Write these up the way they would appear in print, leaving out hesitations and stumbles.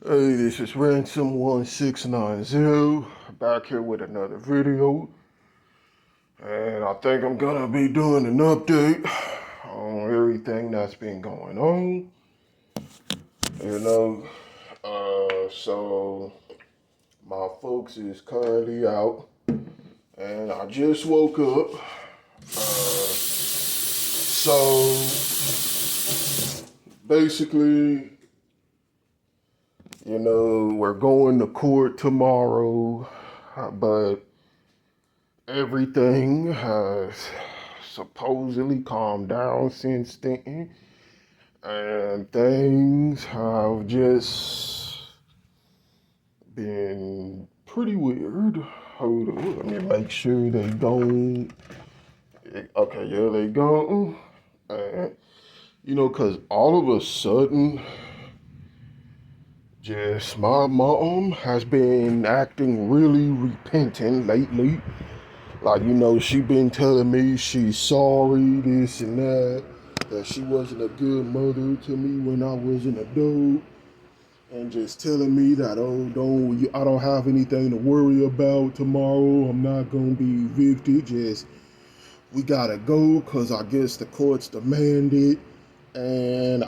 Hey, this is Ransom1690 back here with another video, and I think I'm gonna be doing an update on everything that's been going on. You know, so my folks is currently out, and I just woke up. So basically, we're going to court tomorrow, but everything has supposedly calmed down since then, and things have just been pretty weird. Hold on, let me make sure they gone. Okay, yeah, they gone. And, because all of a sudden, just my mom has been acting really repentant lately. Like, she been telling me she's sorry, this and that she wasn't a good mother to me when I was an adult, and just telling me that, I don't have anything to worry about tomorrow. I'm not gonna be evicted. Just we gotta go because I guess the courts demand it. And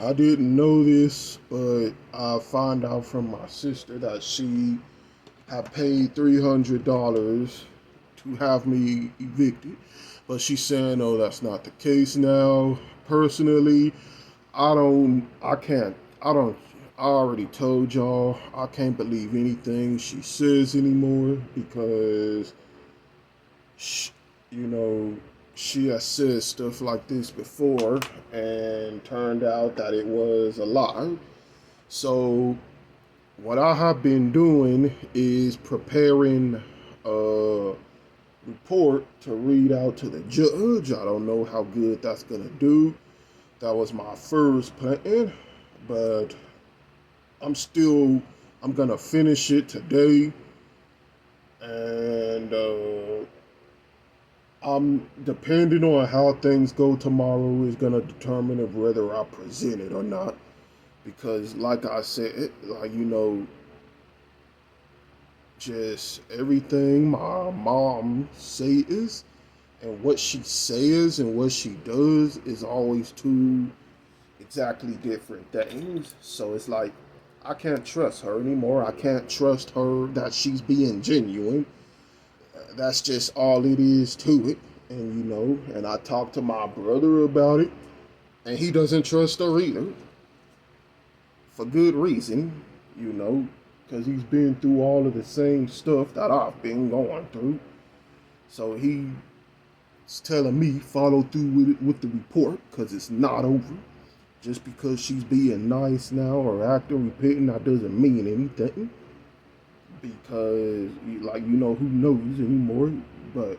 I didn't know this, but I found out from my sister that she had paid $300 to have me evicted. But she's saying, oh, that's not the case now. Personally, I can't, I already told y'all, I can't believe anything she says anymore because, she, you know, she has said stuff like this before and turned out that it was a lie. So, what I have been doing is preparing a report to read out to the judge. I don't know how good that's gonna do. That was my first plan, but I'm gonna finish it today, and I'm depending on how things go tomorrow is gonna determine if whether I present it or not. Because, like I said, just everything my mom says and what she says and what she does is always two exactly different things. So it's like I can't trust her anymore. I can't trust her that she's being genuine. That's just all it is to it. And and I talked to my brother about it, and he doesn't trust her either. For good reason, because he's been through all of the same stuff that I've been going through. So he's telling me follow through with it with the report because it's not over. Just because she's being nice now or acting repentant, that doesn't mean anything. Because, who knows anymore. But,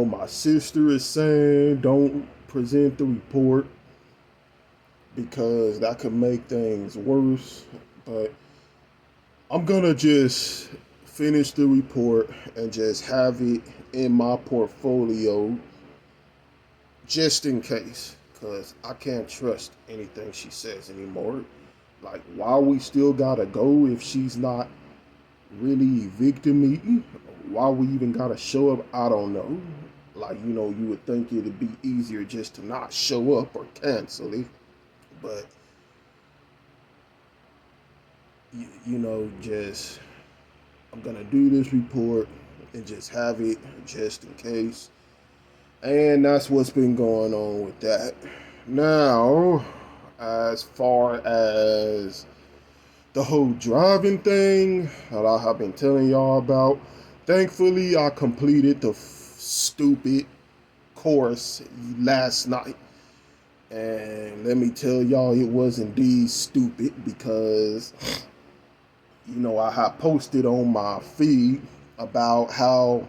my sister is saying don't present the report because that could make things worse. But I'm gonna just finish the report and just have it in my portfolio just in case, because I can't trust anything she says anymore. Like, why we still gotta go if she's not really evicting me? Why we even gotta show up? I don't know. Like, you would think it'd be easier just to not show up or cancel it. But, just, I'm gonna do this report and just have it just in case. And that's what's been going on with that. Now, as far as the whole driving thing that I have been telling y'all about, thankfully I completed the stupid course last night. And let me tell y'all, it was indeed stupid because, I had posted on my feed about how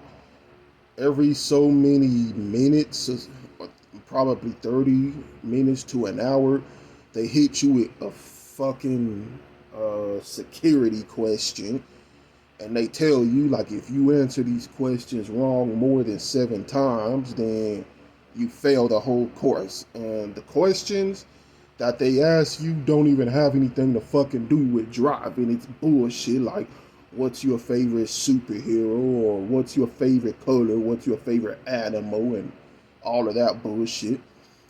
every so many minutes, probably 30 minutes to an hour, they hit you with a fucking security question. And they tell you, like, if you answer these questions wrong more than 7 times, then you fail the whole course. And the questions, that they ask you don't even have anything to fucking do with driving. It's bullshit. Like, what's your favorite superhero, or what's your favorite color, what's your favorite animal, and all of that bullshit.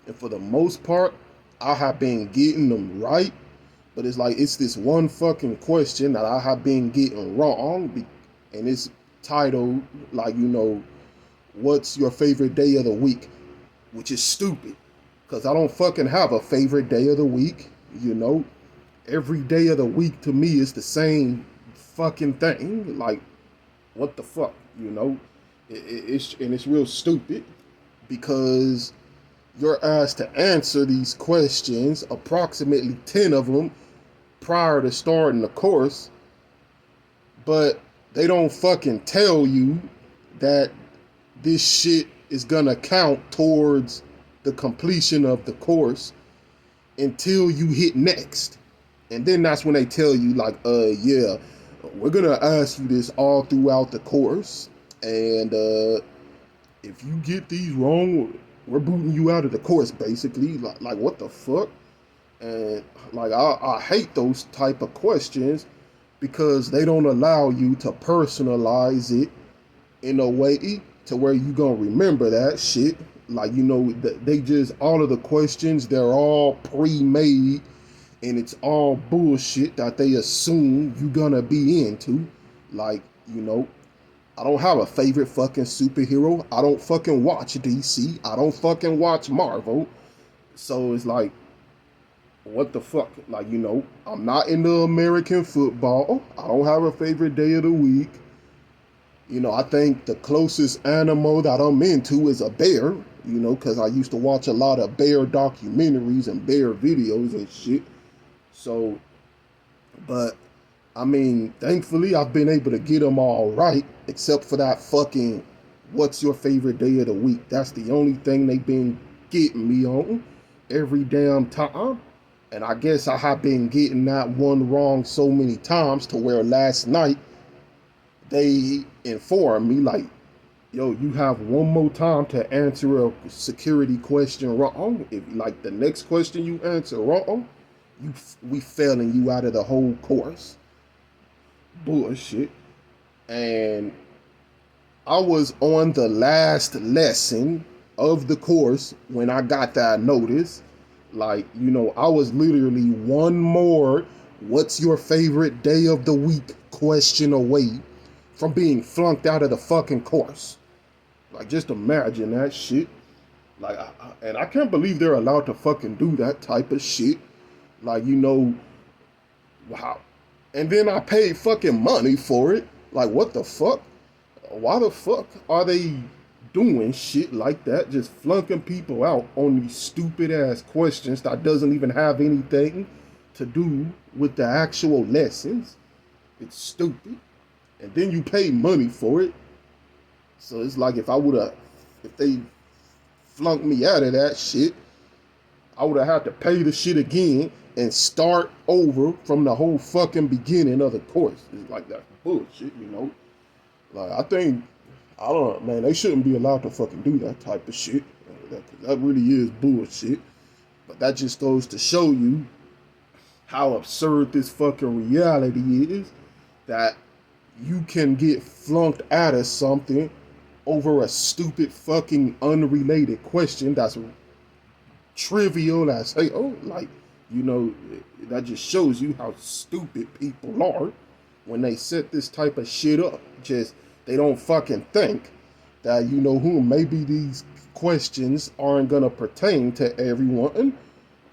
And for the most part, I have been getting them right, but it's like it's this one fucking question that I have been getting wrong, and it's titled like, what's your favorite day of the week, which is stupid, because I don't fucking have a favorite day of the week. Every day of the week to me is the same fucking thing. Like, what the fuck, it's real stupid, because you're asked to answer these questions, approximately 10 of them, prior to starting the course, but they don't fucking tell you that this shit is gonna count towards the completion of the course until you hit next. And then that's when they tell you, like, yeah, we're gonna ask you this all throughout the course, and if you get these wrong, we're booting you out of the course, basically. Like what the fuck? And like, I hate those type of questions, because they don't allow you to personalize it in a way to where you gonna remember that shit. Like, they just, all of the questions, they're all pre-made, and it's all bullshit that they assume you gonna be into. Like, I don't have a favorite fucking superhero. I don't fucking watch DC. I don't fucking watch Marvel. So it's like, what the fuck? Like, I'm not into American football. I don't have a favorite day of the week. I think the closest animal that I'm into is a bear, because I used to watch a lot of bear documentaries and bear videos and shit. So, but, I mean, thankfully, I've been able to get them all right, except for that fucking, what's your favorite day of the week? That's the only thing they've been getting me on every damn time. And I guess I have been getting that one wrong so many times, to where last night they informed me, like, yo, you have one more time to answer a security question wrong. If, like, the next question you answer wrong, we failing you out of the whole course. Bullshit. And I was on the last lesson of the course when I got that notice. Like, I was literally one more what's your favorite day of the week question away from being flunked out of the fucking course. Like, just imagine that shit. Like, and I can't believe they're allowed to fucking do that type of shit. Like, wow. And then I paid fucking money for it. Like, what the fuck? Why the fuck are they doing shit like that? Just flunking people out on these stupid ass questions that doesn't even have anything to do with the actual lessons. It's stupid. And then you pay money for it. So it's like, if they flunked me out of that shit, I would have had to pay the shit again and start over from the whole fucking beginning of the course. It's like, that bullshit, Like, I don't know, man, they shouldn't be allowed to fucking do that type of shit. That really is bullshit. But that just goes to show you how absurd this fucking reality is, that you can get flunked out of something over a stupid fucking unrelated question that's trivial as, hey, oh, like, that just shows you how stupid people are when they set this type of shit up. Just, they don't fucking think that, maybe these questions aren't gonna pertain to everyone,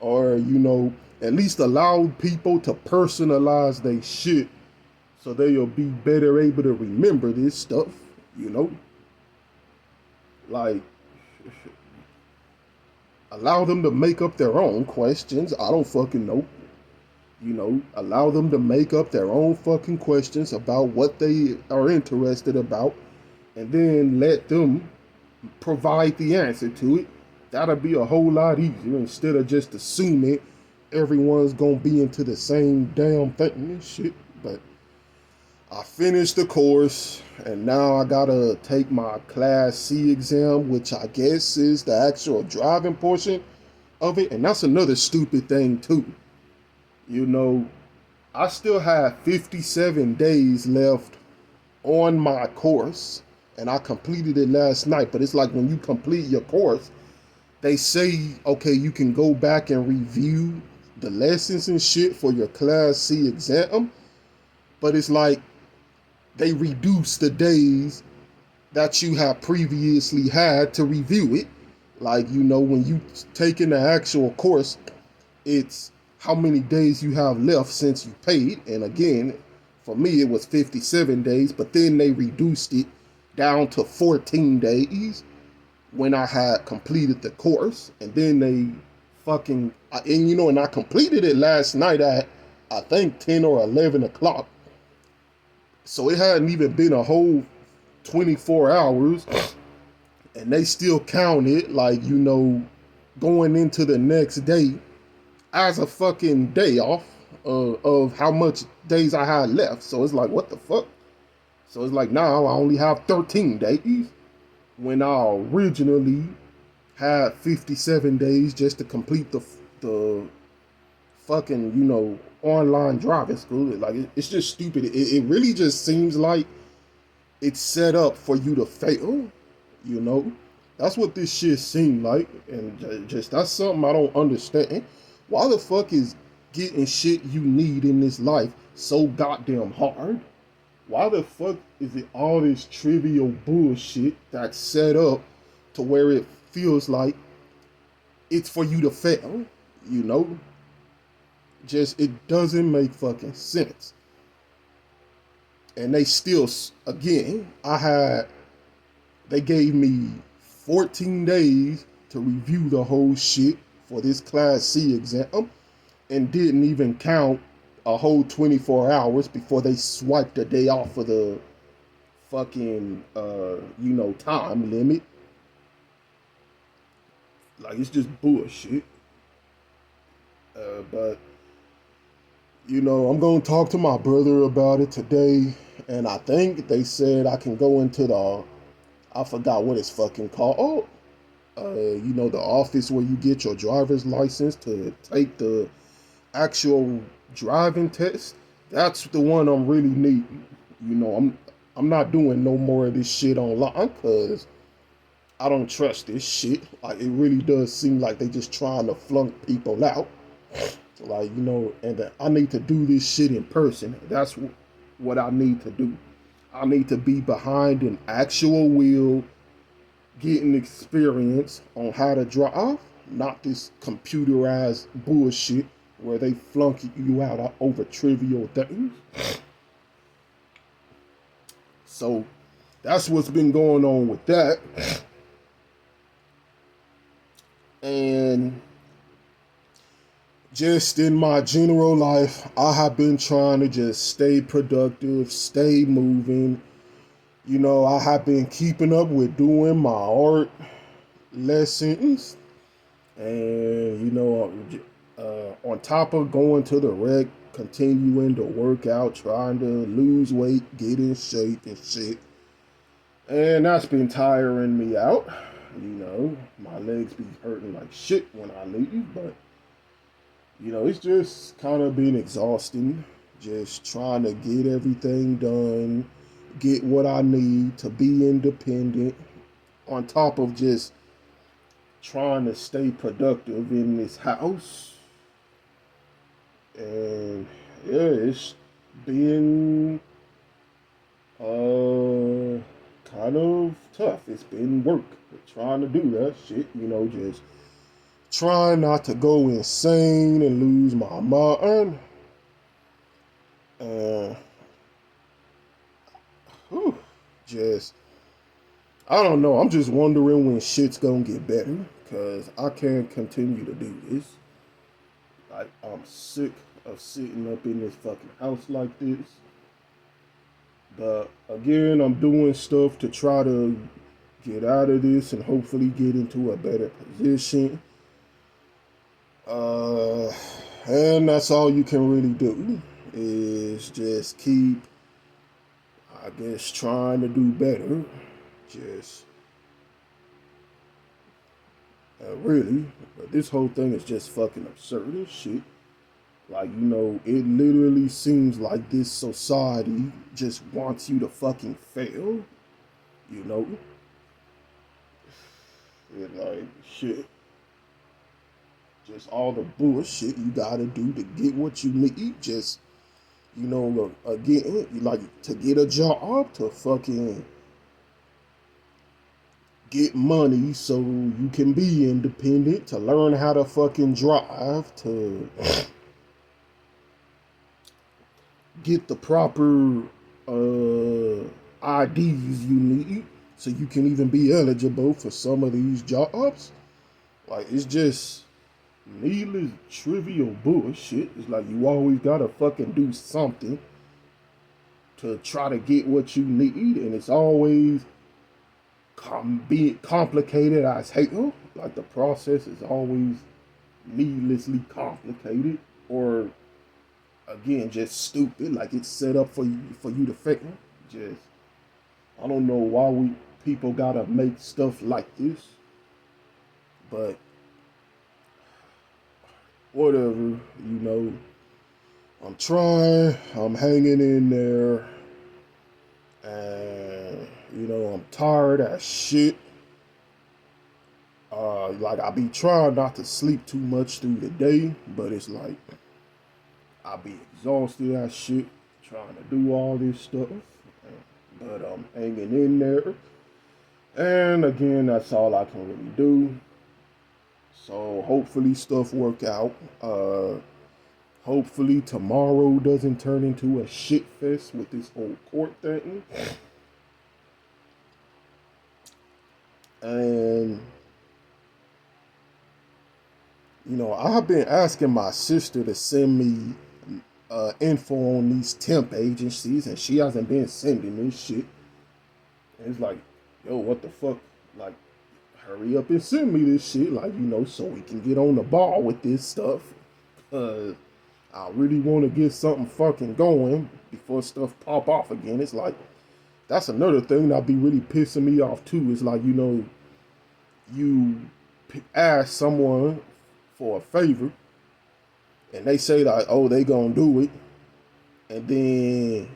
or, at least allow people to personalize their shit so they'll be better able to remember this stuff, Like, allow them to make up their own questions. I don't fucking know. Allow them to make up their own fucking questions about what they are interested about, and then let them provide the answer to it. That'll be a whole lot easier, instead of just assuming everyone's gonna be into the same damn thing and shit. But I finished the course, and now I gotta take my Class C exam, which I guess is the actual driving portion. of it. And that's another stupid thing too. You know, I still have 57 days left on my course, and I completed it last night. But it's like when you complete your course, they say, okay, you can go back and review the lessons and shit for your Class C exam. But it's like they reduce the days that you have previously had to review it. Like, you know, when you take in the actual course, it's how many days you have left since you paid. And again, for me, it was 57 days, but then they reduced it down to 14 days when I had completed the course. And then they fucking, and you know, and I completed it last night at, I think, 10 or 11 o'clock. So it hadn't even been a whole 24 hours, and they still count it like, you know, going into the next day as a fucking day off of how much days I had left. So it's like, what the fuck? So it's like, now I only have 13 days when I originally had 57 days just to complete the fucking, you know, online driving school. Like, it's just stupid. It really just seems like it's set up for you to fail, you know? That's what this shit seemed like, and just that's something I don't understand. Why the fuck is getting shit you need in this life so goddamn hard? Why the fuck is it all this trivial bullshit that's set up to where it feels like it's for you to fail, you know? Just, it doesn't make fucking sense. And they still, again, they gave me 14 days to review the whole shit for this Class C exam, and didn't even count a whole 24 hours before they swiped a day off of the fucking, you know, time limit. Like, it's just bullshit. But, you know, I'm going to talk to my brother about it today, and I think they said I can go into I forgot what it's fucking called. You know, the office where you get your driver's license to take the actual driving test. That's the one I'm really needing. You know, I'm not doing no more of this shit online because I don't trust this shit. Like, it really does seem like they just trying to flunk people out. Like, you know, and that I need to do this shit in person. That's what I need to do. I need to be behind an actual wheel, getting experience on how to drive, not this computerized bullshit where they flunk you out over trivial things. So that's what's been going on with that. And just in my general life, I have been trying to just stay productive, stay moving. You know, I have been keeping up with doing my art lessons, and you know, on top of going to the rec, continuing to work out, trying to lose weight, get in shape and shit. And that's been tiring me out. You know, my legs be hurting like shit when I leave, but you know, it's just kind of been exhausting. Just trying to get everything done, get what I need to be independent, on top of just trying to stay productive in this house. And yeah, it's been kind of tough. It's been work trying to do that shit, you know, just trying not to go insane and lose my mind. Uh, whew, just, I don't know. I'm just wondering when shit's gonna get better, because I can't continue to do this. Like, I'm sick of sitting up in this fucking house like this. But again, I'm doing stuff to try to get out of this and hopefully get into a better position. Uh, and that's all you can really do is just keep, I guess, trying to do better. Just, Really, but this whole thing is just fucking absurd as shit. Like, it literally seems like this society just wants you to fucking fail. You know, like shit. Just all the bullshit you gotta do to get what you need. Just, again, like to get a job, to fucking get money so you can be independent, to learn how to fucking drive, to get the proper IDs you need so you can even be eligible for some of these jobs. Like, it's just needless, trivial bullshit. It's like you always gotta fucking do something to try to get what you need, and it's always be complicated as hell. Like, the process is always needlessly complicated, or again, just stupid. Like, it's set up for you to fail. Just, I don't know why people gotta make stuff like this, but whatever. I'm trying. I'm hanging in there, and I'm tired as shit. Like, I be trying not to sleep too much through the day, but it's like I be exhausted as shit trying to do all this stuff. But I'm hanging in there. And again, that's all I can really do. So hopefully stuff work out. Hopefully tomorrow doesn't turn into a shit fest with this whole court thing. And I've been asking my sister to send me info on these temp agencies, and she hasn't been sending this shit. And it's like, yo, what the fuck? Like, hurry up and send me this shit, like, so we can get on the ball with this stuff. I really want to get something fucking going before stuff pop off again. It's like, that's another thing that be really pissing me off too. It's like, you ask someone for a favor, and they say like, oh, they gonna do it, and then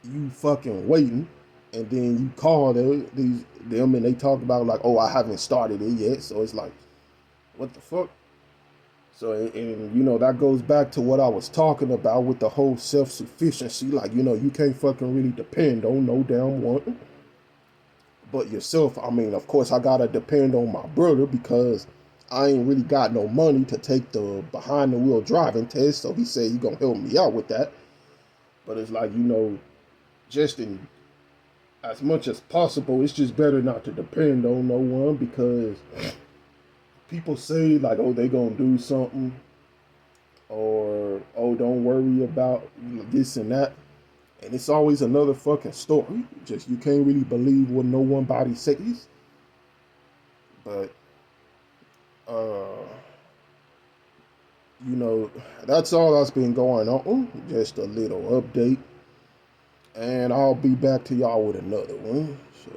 you fucking waiting, and then you call them and they talk about like, oh, I haven't started it yet. So it's like, what the fuck? So, and that goes back to what I was talking about with the whole self-sufficiency. Like, you can't fucking really depend on no damn one but yourself. I mean, of course, I gotta depend on my brother because I ain't really got no money to take the behind the wheel driving test. So he said he gonna help me out with that. But it's like, just in as much as possible, it's just better not to depend on no one, because people say like, oh, they gonna do something, or oh, don't worry about this and that, and it's always another fucking story. Just, you can't really believe what no one body says. But that's all that's been going on. Just a little update, and I'll be back to y'all with another one. So